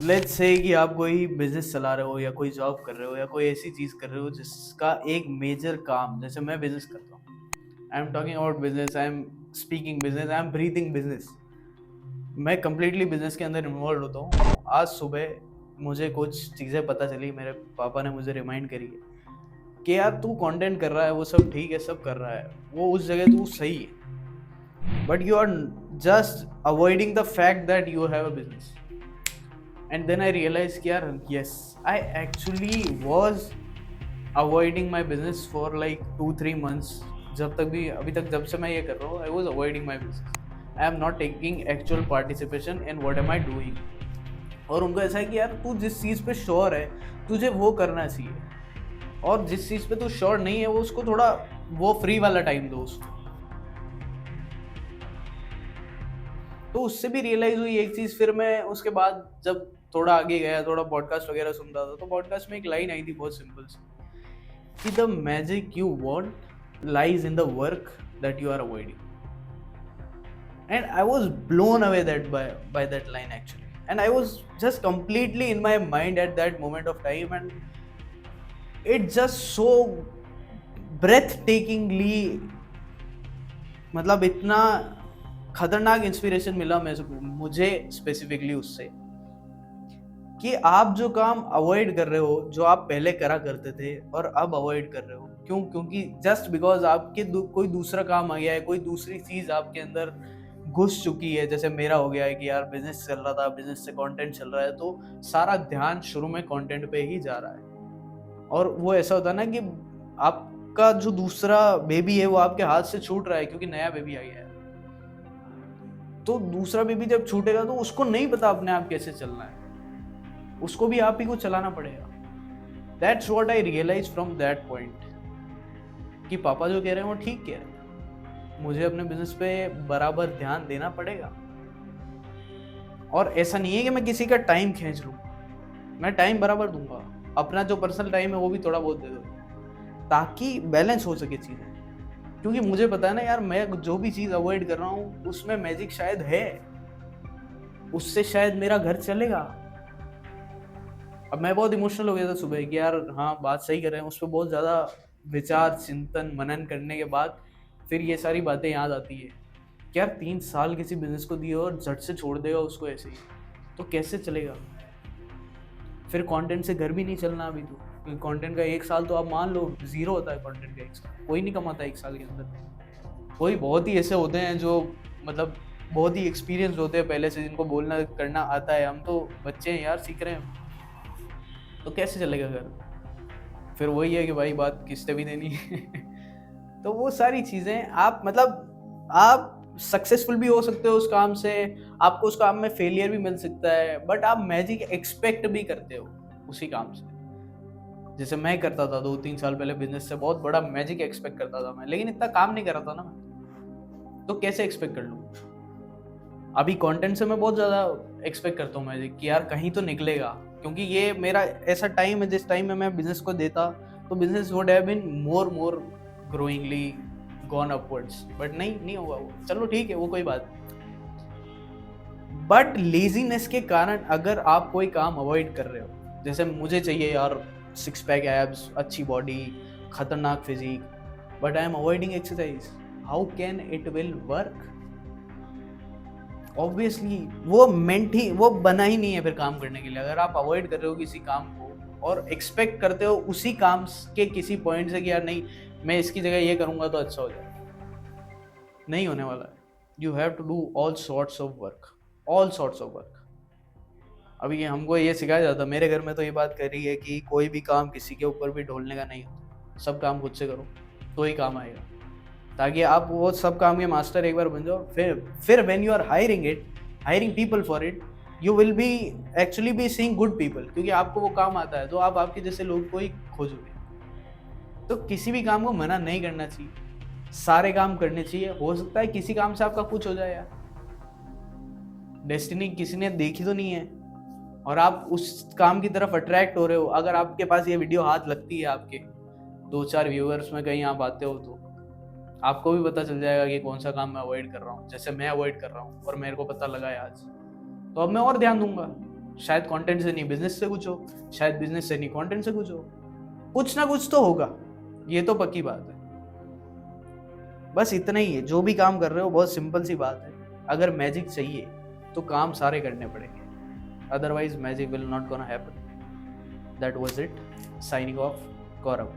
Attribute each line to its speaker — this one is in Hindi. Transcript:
Speaker 1: लेट्स से कि आप कोई बिजनेस चला रहे हो या कोई जॉब कर रहे हो या कोई ऐसी चीज कर रहे हो जिसका एक मेजर काम, जैसे मैं बिजनेस करता हूँ। I am talking about business, I am speaking business, I am breathing business. मैं कंप्लीटली बिजनेस के अंदर इन्वॉल्व होता हूँ। आज सुबह मुझे कुछ चीज़ें पता चली, मेरे पापा ने मुझे रिमाइंड करी है कि यार तू कंटेंट कर रहा है, वो सब ठीक है, सब कर रहा है, वो उस जगह तू सही है, but you are just avoiding the fact that you have a business. And then I realized कि यार yes, I actually was avoiding my business for like 2-3 months। जब तक भी अभी तक जब से मैं ये कर रहा हूँ, I was avoiding my business। I am not taking actual participation in what am I doing। और उनको ऐसा है कि यार तू जिस चीज़ पे श्योर है तुझे वो करना चाहिए, और जिस चीज़ पे तू श्योर नहीं है वो उसको थोड़ा वो फ्री वाला टाइम दो उसको। तो उससे भी रियलाइज हुई एक चीज़। फिर मैं उसके बाद जब थोड़ा आगे गया, थोड़ा पॉडकास्ट वगैरह सुनता था, तो पॉडकास्ट में एक लाइन आई थी बहुत सिंपल सी कि the magic you want lies in the work that you are avoiding. And I was blown away that by that line actually, and I was just completely in my mind at that moment of time, and it just so breathtakingly, मतलब इतना खतरनाक इंस्पिरेशन मिला मुझे स्पेसिफिकली उससे कि आप जो काम अवॉइड कर रहे हो, जो आप पहले करा करते थे और अब अवॉइड कर रहे हो, क्यों? क्योंकि जस्ट बिकॉज आपके कोई दूसरा काम आ गया है, कोई दूसरी चीज आपके अंदर घुस चुकी है। जैसे मेरा हो गया है कि यार बिजनेस चल रहा था, बिजनेस से कंटेंट चल रहा है, तो सारा ध्यान शुरू में कंटेंट पे ही जा रहा है। और वो ऐसा होता है ना कि आपका जो दूसरा बेबी है वो आपके हाथ से छूट रहा है क्योंकि नया बेबी आ गया है। तो दूसरा बेबी जब छूटेगा तो उसको नहीं पता अपने आप कैसे चलना है, उसको भी आप ही को चलाना पड़ेगा। That's what I realise from that point कि पापा जो कह रहे हैं वो ठीक कह रहे हैं, मुझे अपने बिजनेस पे बराबर ध्यान देना पड़ेगा। और ऐसा नहीं है कि मैं किसी का टाइम खींच लूँ, मैं टाइम बराबर दूंगा, अपना जो पर्सनल टाइम है वो भी थोड़ा बहुत दे दूंगा ताकि बैलेंस हो सके चीज़ें। क्योंकि मुझे पता है ना यार, मैं जो भी चीज़ अवॉइड कर रहा हूँ उसमें मैजिक शायद है, उससे शायद मेरा घर चलेगा। अब मैं बहुत इमोशनल हो गया था सुबह कि यार हाँ बात सही कर रहे हैं, उस पर बहुत ज़्यादा विचार चिंतन मनन करने के बाद फिर ये सारी बातें याद आती है कि यार 3 साल किसी बिजनेस को दिए और झट से छोड़ देगा उसको ऐसे ही, तो कैसे चलेगा? फिर कंटेंट से घर भी नहीं चलना अभी तो। कंटेंट का 1 साल तो आप मान लो जीरो होता है, कंटेंट का 1 साल कोई नहीं कमाता 1 साल के अंदर। कोई बहुत ही ऐसे होते हैं जो मतलब बहुत ही एक्सपीरियंस होते हैं पहले से, जिनको बोलना करना आता है। हम तो बच्चे हैं यार, सीख रहे हैं, तो कैसे चलेगा घर? फिर वही है कि भाई बात किस्तें भी देनी है तो वो सारी चीज़ें आप मतलब आप सक्सेसफुल भी हो सकते हो उस काम से, आपको उस काम में फेलियर भी मिल सकता है, बट आप मैजिक एक्सपेक्ट भी करते हो उसी काम से। जैसे मैं करता था 2-3 साल पहले बिजनेस से, बहुत बड़ा मैजिक एक्सपेक्ट करता था मैं, लेकिन इतना काम नहीं कर रहा था ना मैं, तो कैसे एक्सपेक्ट कर लूँ? अभी कंटेंट से मैं बहुत ज़्यादा एक्सपेक्ट करता हूँ मैजिक कि यार कहीं तो निकलेगा, क्योंकि ये मेरा ऐसा टाइम है जिस टाइम में मैं बिजनेस को देता तो business would have been more growingly gone upwards, but नहीं हुआ वो। चलो ठीक है, वो कोई बात नहीं। बट लेजीनेस के कारण अगर आप कोई काम अवॉइड कर रहे हो, जैसे मुझे चाहिए यार 6 पैक एब्स, अच्छी बॉडी, खतरनाक physique, but I am avoiding exercise, how can it will work? Obviously वो बना ही नहीं है फिर काम करने के लिए। अगर आप अवॉइड कर रहे हो किसी काम को और एक्सपेक्ट करते हो उसी काम के किसी पॉइंट से कि यार नहीं मैं इसकी जगह ये करूंगा तो अच्छा हो जाएगा, नहीं होने वाला है। You have to do all sorts of work, all sorts of work. अभी हमको ये सिखाया जाता, मेरे घर में तो ये बात कर रही है कि कोई भी काम किसी के ऊपर भी ढोलने का नहीं होता, सब काम खुद से करो तो ही काम आएगा, ताकि आप वो सब काम के मास्टर एक बार बन जाओ। फिर when you are hiring people for it, you will be actually be seeing good people, क्योंकि आपको वो काम आता है तो आप आपके जैसे लोग को ही खोजोगे। तो किसी भी काम को मना नहीं करना चाहिए, सारे काम करने चाहिए। हो सकता है किसी काम से आपका कुछ हो जाए यार, डेस्टिनी किसी ने देखी तो नहीं है और आप उस काम की तरफ अट्रैक्ट हो रहे हो। अगर आपके पास ये वीडियो हाथ लगती है, आपके 2-4 व्यूअर्स में कहीं आप आते हो, तो आपको भी पता चल जाएगा कि कौन सा काम मैं अवॉइड कर रहा हूँ, जैसे मैं अवॉइड कर रहा हूँ और मेरे को पता लगा है आज, तो अब मैं और ध्यान दूंगा। शायद कंटेंट से नहीं बिजनेस से कुछ हो, शायद बिजनेस से नहीं कंटेंट से कुछ हो, कुछ ना कुछ तो होगा, ये तो पक्की बात है। बस इतना ही है, जो भी काम कर रहे हो बहुत सिंपल सी बात है, अगर मैजिक चाहिए तो काम सारे करने पड़ेंगे, otherwise magic will not gonna happen. That was it. Signing off, Gaurav.